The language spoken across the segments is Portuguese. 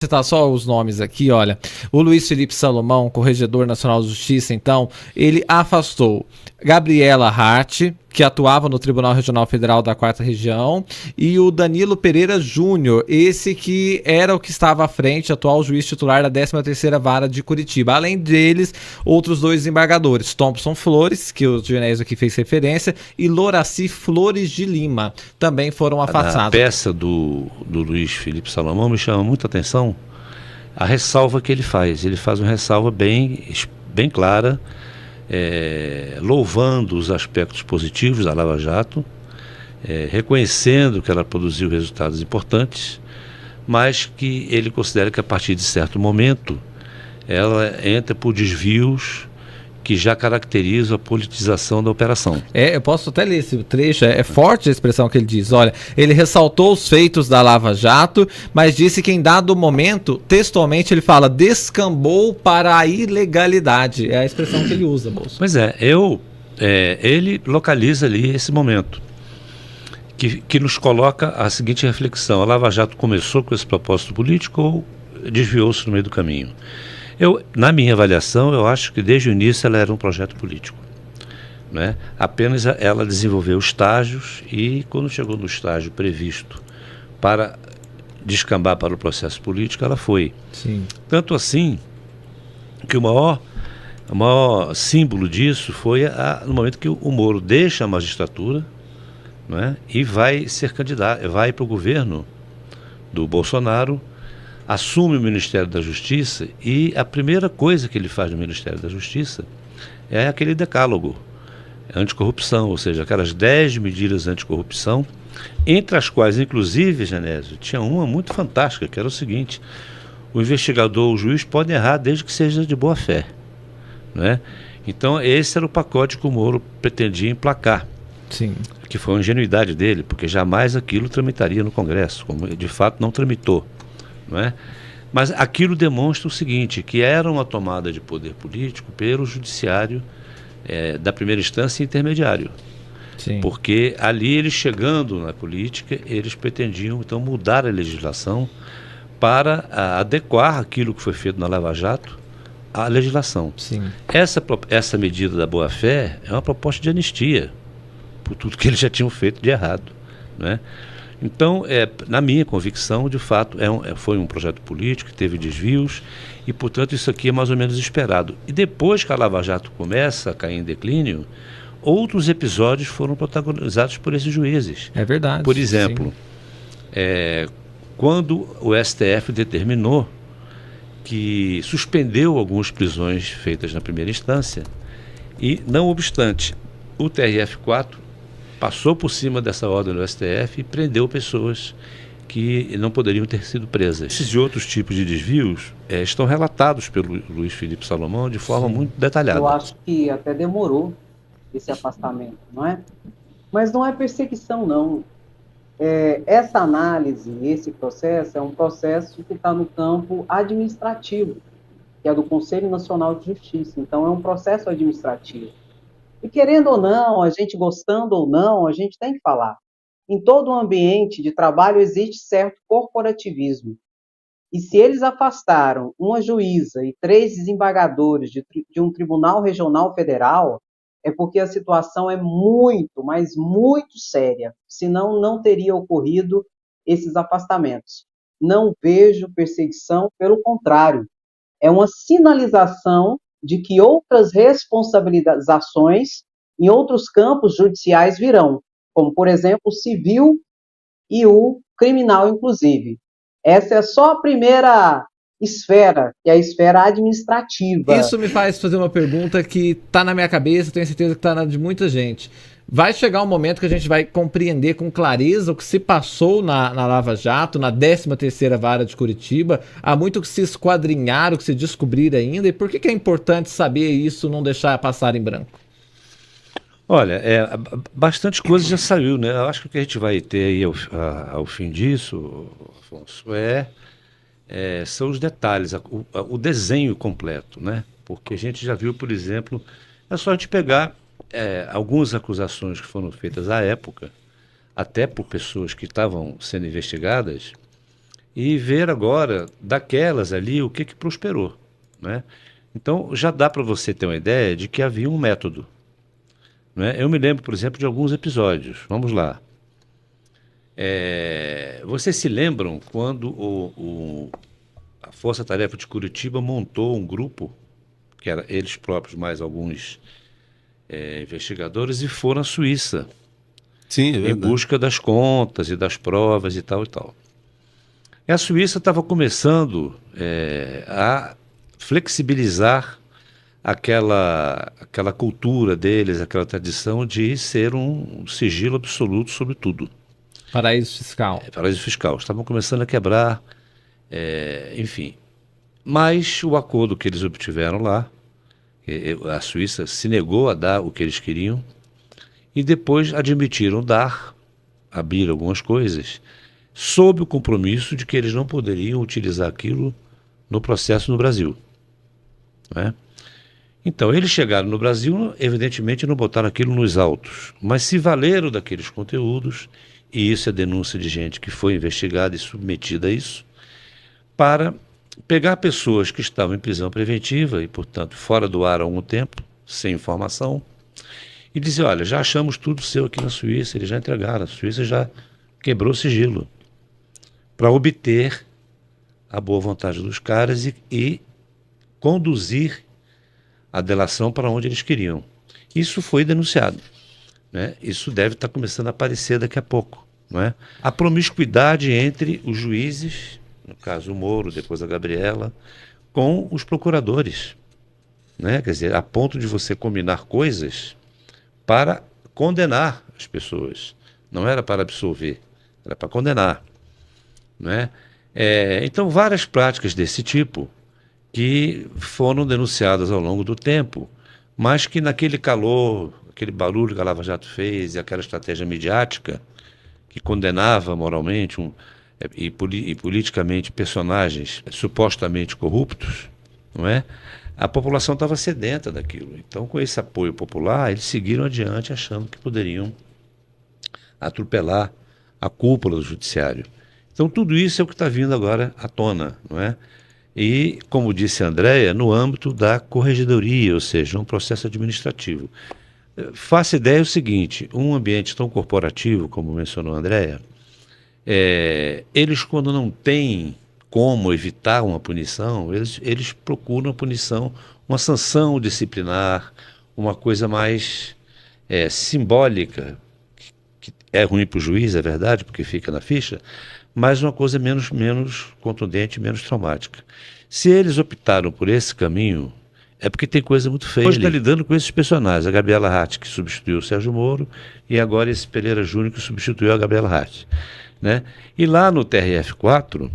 citar só os nomes aqui, olha. O Luiz Felipe Salomão, Corregedor Nacional de Justiça, então, ele afastou Gabriela Hart, que atuava no Tribunal Regional Federal da 4ª Região, e o Danilo Pereira Júnior, esse que era o que estava à frente, atual juiz titular da 13ª Vara de Curitiba. Além deles, outros 2 desembargadores, Thompson Flores, que o Genésio aqui fez referência, e Loraci Flores de Lima, também foram afastados. A peça do Luiz Felipe Salomão me chama muita atenção a ressalva que ele faz. Ele faz uma ressalva bem clara, louvando os aspectos positivos da Lava Jato, reconhecendo que ela produziu resultados importantes, mas que ele considera que a partir de certo momento ela entra por desvios que já caracterizam a politização da operação. Eu posso até ler esse trecho, é forte a expressão que ele diz. Olha, ele ressaltou os feitos da Lava Jato, mas disse que em dado momento, textualmente ele fala, descambou para a ilegalidade. É a expressão que ele usa, Bolso. Pois ele localiza ali esse momento, que nos coloca a seguinte reflexão: a Lava Jato começou com esse propósito político ou desviou-se no meio do caminho? Na minha avaliação, eu acho que desde o início ela era um projeto político, né? Apenas ela desenvolveu estágios e quando chegou no estágio previsto para descambar para o processo político, ela foi. Sim. Tanto assim que o maior símbolo disso foi no momento que o Moro deixa a magistratura, né, e vai ser candidato, vai para o governo do Bolsonaro, assume o Ministério da Justiça e a primeira coisa que ele faz no Ministério da Justiça é aquele decálogo anticorrupção, ou seja, aquelas 10 medidas anticorrupção, entre as quais, inclusive, Genésio, tinha uma muito fantástica, que era o seguinte: o investigador, o juiz pode errar desde que seja de boa fé, né? Então esse era o pacote que o Moro pretendia emplacar. Sim. Que foi uma ingenuidade dele, porque jamais aquilo tramitaria no Congresso, como de fato não tramitou, não é? Mas aquilo demonstra o seguinte, que era uma tomada de poder político pelo judiciário da primeira instância e intermediário. Sim. Porque ali eles chegando na política, eles pretendiam então mudar a legislação para adequar aquilo que foi feito na Lava Jato à legislação. Sim. Essa medida da boa-fé é uma proposta de anistia por tudo que eles já tinham feito de errado, né? Então, na minha convicção, de fato, foi um projeto político que teve desvios e, portanto, isso aqui é mais ou menos esperado. E depois que a Lava Jato começa a cair em declínio, outros episódios foram protagonizados por esses juízes. É verdade. Por exemplo, quando o STF determinou que suspendeu algumas prisões feitas na primeira instância e, não obstante, o TRF4 passou por cima dessa ordem do STF e prendeu pessoas que não poderiam ter sido presas. Esses e outros tipos de desvios estão relatados pelo Luiz Felipe Salomão de forma muito detalhada. Eu acho que até demorou esse afastamento, não é? Mas não é perseguição, não. Essa análise, esse processo, é um processo que está no campo administrativo, que é do Conselho Nacional de Justiça. Então, é um processo administrativo. E querendo ou não, a gente gostando ou não, a gente tem que falar. Em todo ambiente de trabalho existe certo corporativismo. E se eles afastaram uma juíza e 3 desembargadores de um tribunal regional federal, é porque a situação é muito, mas muito séria. Senão, não teria ocorrido esses afastamentos. Não vejo perseguição, pelo contrário. É uma sinalização de que outras responsabilizações em outros campos judiciais virão, como, por exemplo, o civil e o criminal, inclusive. Essa é só a primeira esfera, que é a esfera administrativa. Isso me faz fazer uma pergunta que está na minha cabeça, tenho certeza que está na de muita gente. Vai chegar um momento que a gente vai compreender com clareza o que se passou na Lava Jato, na 13ª Vara de Curitiba. Há muito que se esquadrinhar, o que se descobrir ainda. E por que é importante saber isso, não deixar passar em branco? Olha, bastante coisa já saiu, né? Eu acho que o que a gente vai ter aí ao fim disso, Afonso, são os detalhes, o desenho completo, né? Porque a gente já viu, por exemplo, é só a gente pegar algumas acusações que foram feitas à época, até por pessoas que estavam sendo investigadas, e ver agora daquelas ali o que prosperou, né? Então já dá para você ter uma ideia de que havia um método, né? Eu me lembro, por exemplo, de alguns episódios. Vamos lá. Vocês se lembram quando a Força Tarefa de Curitiba montou um grupo, que era eles próprios mais alguns investigadores, e foram à Suíça Sim, é em verdade. busca das contas e das provas e tal e tal. E a Suíça estava começando a flexibilizar aquela cultura deles, aquela tradição de ser um sigilo absoluto sobre tudo. Paraíso fiscal. Paraíso fiscal. Estavam começando a quebrar, enfim. Mas o acordo que eles obtiveram lá, a Suíça se negou a dar o que eles queriam e depois admitiram abrir algumas coisas, sob o compromisso de que eles não poderiam utilizar aquilo no processo no Brasil, né? Então, eles chegaram no Brasil, evidentemente não botaram aquilo nos autos, mas se valeram daqueles conteúdos, e isso é denúncia de gente que foi investigada e submetida a isso, para pegar pessoas que estavam em prisão preventiva e, portanto, fora do ar há algum tempo, sem informação, e dizer, olha, já achamos tudo seu aqui na Suíça, eles já entregaram, a Suíça já quebrou o sigilo, para obter a boa vontade dos caras e conduzir a delação para onde eles queriam. Isso foi denunciado, né? Isso deve estar começando a aparecer daqui a pouco, não é? A promiscuidade entre os juízes, no caso o Moro, depois a Gabriela, com os procuradores, né? Quer dizer, a ponto de você combinar coisas para condenar as pessoas. Não era para absolver, era para condenar, né? Então, várias práticas desse tipo que foram denunciadas ao longo do tempo, mas que naquele calor, aquele barulho que a Lava Jato fez e aquela estratégia midiática que condenava moralmente e politicamente personagens supostamente corruptos, não é? A população estava sedenta daquilo. Então, com esse apoio popular, eles seguiram adiante achando que poderiam atropelar a cúpula do judiciário. Então, tudo isso é o que está vindo agora à tona, não é? E, como disse a Andréia, no âmbito da corregedoria, ou seja, um processo administrativo. Faça ideia o seguinte, um ambiente tão corporativo, como mencionou a Andréia, eles, quando não têm como evitar uma punição, eles procuram a punição, uma sanção disciplinar, uma coisa mais simbólica, que é ruim para o juiz, é verdade, porque fica na ficha, mas uma coisa menos contundente, menos traumática. Se eles optaram por esse caminho, é porque tem coisa muito feia. Hoje está lidando com esses personagens, a Gabriela Hart, que substituiu o Sérgio Moro, e agora esse Pereira Júnior, que substituiu a Gabriela Hart, né? E lá no TRF4,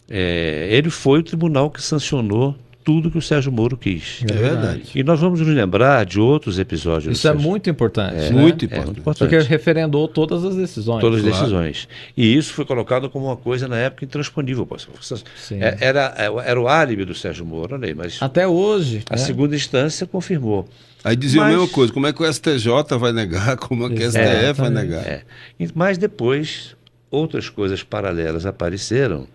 ele foi o tribunal que sancionou tudo que o Sérgio Moro quis. É verdade. E nós vamos nos lembrar de outros episódios. Isso é muito importante. Né? Muito importante. Porque referendou todas as decisões. Todas as decisões. E isso foi colocado como uma coisa na época intransponível. Era o álibi do Sérgio Moro, olha aí, mas até hoje. A segunda instância confirmou. Aí dizia a mesma coisa, como é que o STJ vai negar, como é que o STF vai negar. Mas depois, outras coisas paralelas apareceram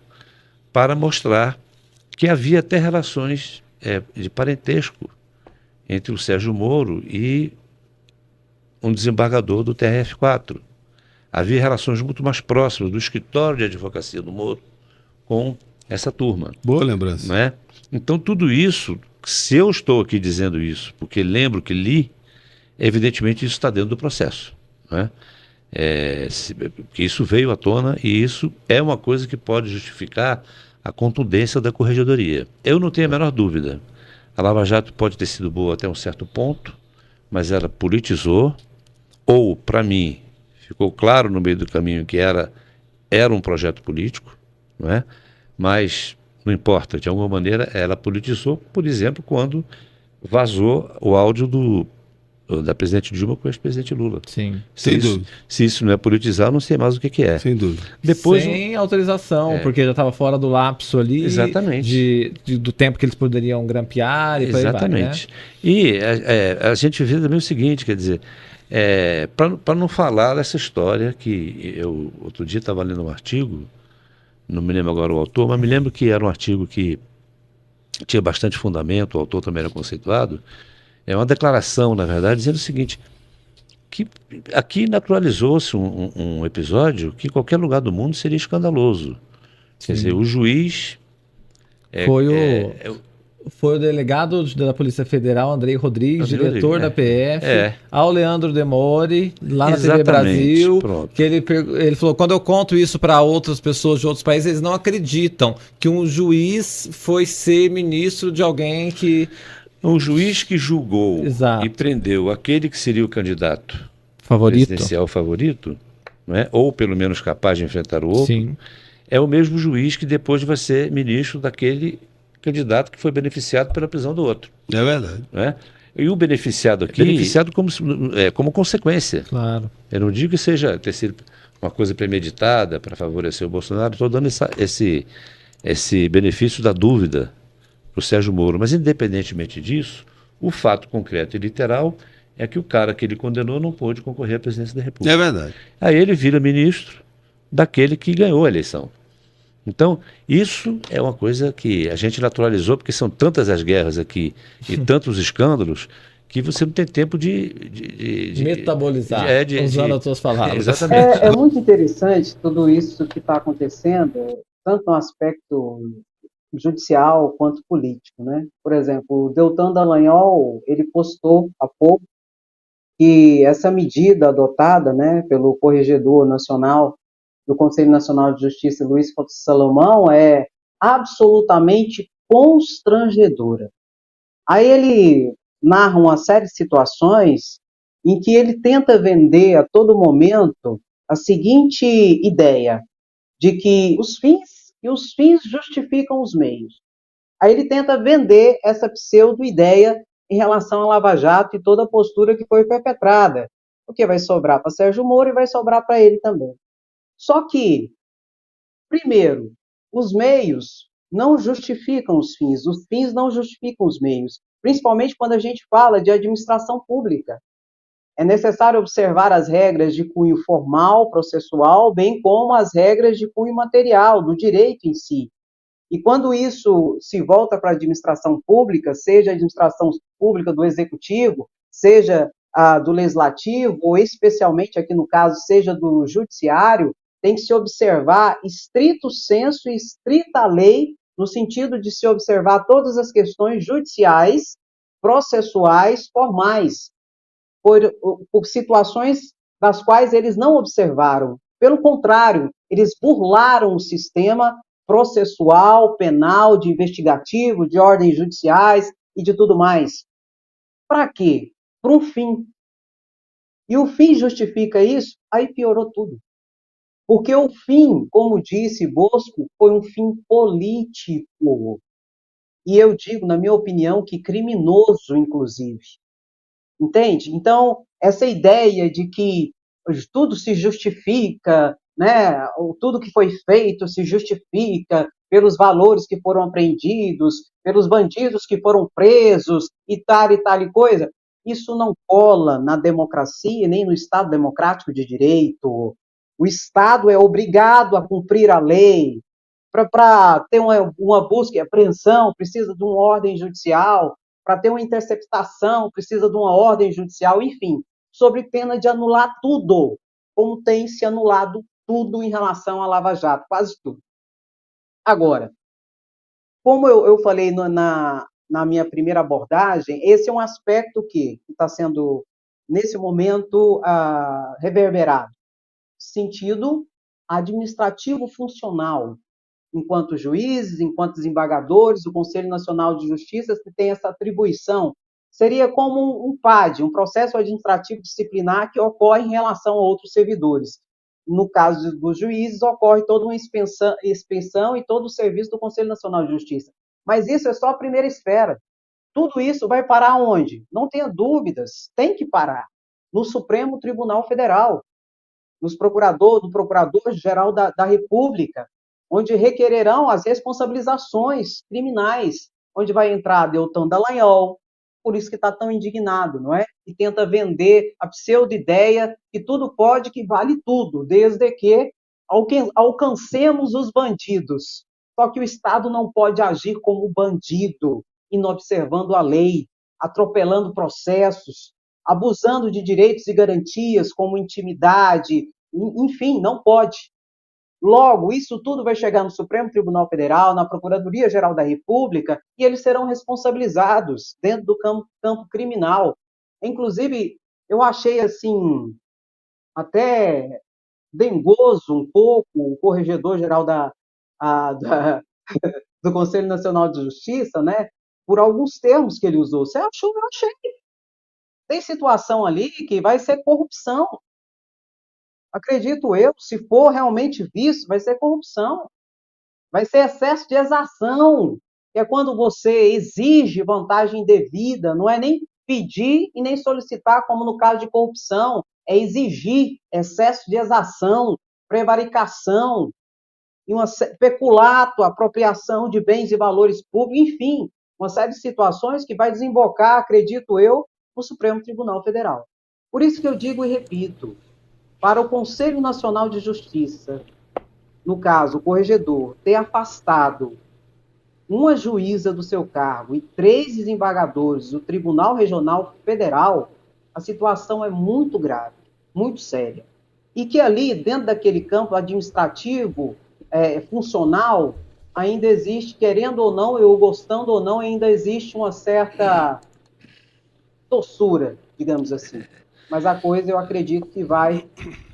para mostrar que havia até relações de parentesco entre o Sérgio Moro e um desembargador do TRF4. Havia relações muito mais próximas do escritório de advocacia do Moro com essa turma. Boa lembrança. Não é? Então, tudo isso, se eu estou aqui dizendo isso, porque lembro que li, evidentemente isso está dentro do processo. Não é? Que isso veio à tona e isso é uma coisa que pode justificar a contundência da corregedoria. Eu não tenho a menor dúvida. A Lava Jato pode ter sido boa até um certo ponto, mas ela politizou, ou, para mim, ficou claro no meio do caminho que era um projeto político, não é? Mas não importa, de alguma maneira ela politizou, por exemplo, quando vazou o áudio da presidente Dilma com o ex-presidente Lula. Sim. Se isso não é politizar, eu não sei mais o que é. Sem dúvida. Depois, sem autorização, porque já estava fora do lapso ali. Exatamente. Do tempo que eles poderiam grampear e exatamente. Vai, né? E a gente vê também o seguinte, quer dizer, para não falar dessa história que eu outro dia estava lendo um artigo não me lembro agora o autor, mas me lembro que era um artigo que tinha bastante fundamento, o autor também era conceituado. É uma declaração, na verdade, dizendo o seguinte, que aqui naturalizou-se um episódio que em qualquer lugar do mundo seria escandaloso. Quer dizer, o juiz... Foi o delegado da Polícia Federal, Andrei Rodrigues, Andrei diretor Rodrigues, da PF, é. ao Leandro Demore, lá na TV Exatamente, Brasil, pronto. que ele falou, quando eu conto isso para outras pessoas de outros países, eles não acreditam que um juiz foi ser ministro de alguém que... Um juiz que julgou Exato. e prendeu aquele que seria o candidato Favorito. presidencial favorito, não é? Ou pelo menos capaz de enfrentar o outro, Sim. é o mesmo juiz que depois vai ser ministro daquele candidato que foi beneficiado pela prisão do outro. É verdade. Não é? E o beneficiado aqui, beneficiado como consequência. Claro. Eu não digo que seja ter sido uma coisa premeditada para favorecer o Bolsonaro, estou dando esse benefício da dúvida para o Sérgio Moro, mas independentemente disso, o fato concreto e literal é que o cara que ele condenou não pôde concorrer à presidência da República. É verdade. Aí ele vira ministro daquele que ganhou a eleição. Então, isso é uma coisa que a gente naturalizou, porque são tantas as guerras aqui e tantos escândalos que você não tem tempo de metabolizar, usando as suas palavras. Exatamente. É muito interessante tudo isso que está acontecendo, tanto no aspecto judicial quanto político, né? Por exemplo, o Deltan Dallagnol, ele postou há pouco que essa medida adotada, né, pelo Corregedor Nacional do Conselho Nacional de Justiça, Luiz Salomão, é absolutamente constrangedora. Aí ele narra uma série de situações em que ele tenta vender a todo momento a seguinte ideia, de que os fins justificam os meios. Aí ele tenta vender essa pseudo-ideia em relação à Lava Jato e toda a postura que foi perpetrada, porque vai sobrar para Sérgio Moro e vai sobrar para ele também. Só que, primeiro, os meios não justificam os fins não justificam os meios, principalmente quando a gente fala de administração pública. É necessário observar as regras de cunho formal, processual, bem como as regras de cunho material, do direito em si. E quando isso se volta para a administração pública, seja a administração pública do executivo, seja a do legislativo, ou especialmente aqui no caso, seja do judiciário, tem que se observar estrito senso e estrita lei, no sentido de se observar todas as questões judiciais, processuais, formais, por situações das quais eles não observaram. Pelo contrário, eles burlaram o sistema processual, penal, de investigativo, de ordens judiciais e de tudo mais. Para quê? Para um fim. E o fim justifica isso? Aí piorou tudo. Porque o fim, como disse Bosco, foi um fim político. E eu digo, na minha opinião, que criminoso, inclusive. Entende? Então, essa ideia de que tudo se justifica, né? Tudo que foi feito se justifica pelos valores que foram apreendidos, pelos bandidos que foram presos e tal coisa, isso não cola na democracia nem no Estado democrático de direito. O Estado é obrigado a cumprir a lei. Para ter uma busca e apreensão, precisa de uma ordem judicial. Para ter uma interceptação, precisa de uma ordem judicial, enfim, sob pena de anular tudo, como tem se anulado tudo em relação à Lava Jato, quase tudo. Agora, como eu falei na minha primeira abordagem, esse é um aspecto que está sendo, nesse momento, reverberado. Sentido administrativo funcional, enquanto juízes, enquanto desembargadores, o Conselho Nacional de Justiça que tem essa atribuição. Seria como um PAD, um processo administrativo disciplinar que ocorre em relação a outros servidores. No caso dos juízes, ocorre toda uma inspeção e todo o serviço do Conselho Nacional de Justiça. Mas isso é só a primeira esfera. Tudo isso vai parar onde? Não tenha dúvidas, tem que parar. No Supremo Tribunal Federal, no Procurador-Geral da República, onde requererão as responsabilizações criminais, onde vai entrar Deltan Dallagnol, por isso que está tão indignado, não é? E tenta vender a pseudo-ideia que tudo pode, que vale tudo, desde que alcancemos os bandidos. Só que o Estado não pode agir como bandido, inobservando a lei, atropelando processos, abusando de direitos e garantias como intimidade, enfim, não pode. Logo, isso tudo vai chegar no Supremo Tribunal Federal, na Procuradoria-Geral da República, e eles serão responsabilizados dentro do campo criminal. Inclusive, eu achei assim, até dengoso um pouco o corregedor-geral do Conselho Nacional de Justiça, né, por alguns termos que ele usou. Você achou? Eu achei. Tem situação ali que vai ser corrupção. Acredito eu, se for realmente visto, vai ser corrupção. Vai ser excesso de exação, que é quando você exige vantagem indevida, não é nem pedir e nem solicitar, como no caso de corrupção, é exigir excesso de exação, prevaricação, e peculato, apropriação de bens e valores públicos, enfim, uma série de situações que vai desembocar, acredito eu, no Supremo Tribunal Federal. Por isso que eu digo e repito, para o Conselho Nacional de Justiça, no caso, o corregedor, ter afastado uma juíza do seu cargo e 3 desembargadores do Tribunal Regional Federal, a situação é muito grave, muito séria. E que ali, dentro daquele campo administrativo, funcional, ainda existe, querendo ou não, eu gostando ou não, ainda existe uma certa doçura, digamos assim. Mas a coisa, eu acredito que vai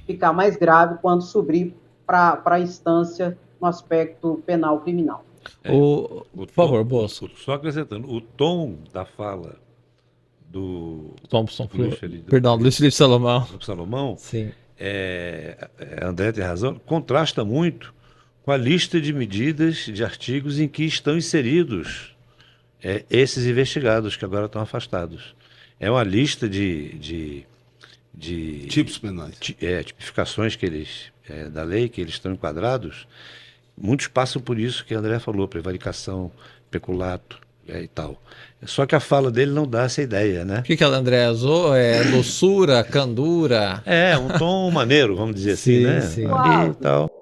ficar mais grave quando subir para a instância no aspecto penal criminal. Por favor, Bosco. Só acrescentando, o tom da fala do Thompson, Luiz Felipe Salomão. Salomão, sim. André tem razão, contrasta muito com a lista de medidas, de artigos em que estão inseridos esses investigados que agora estão afastados. É uma lista de tipos penais. Tipificações que eles, da lei, que eles estão enquadrados. Muitos passam por isso que a André falou, prevaricação, peculato e tal. Só que a fala dele não dá essa ideia, né? O que a André usou? Doçura, candura. Um tom maneiro, vamos dizer assim, né? Sim. Ali e tal.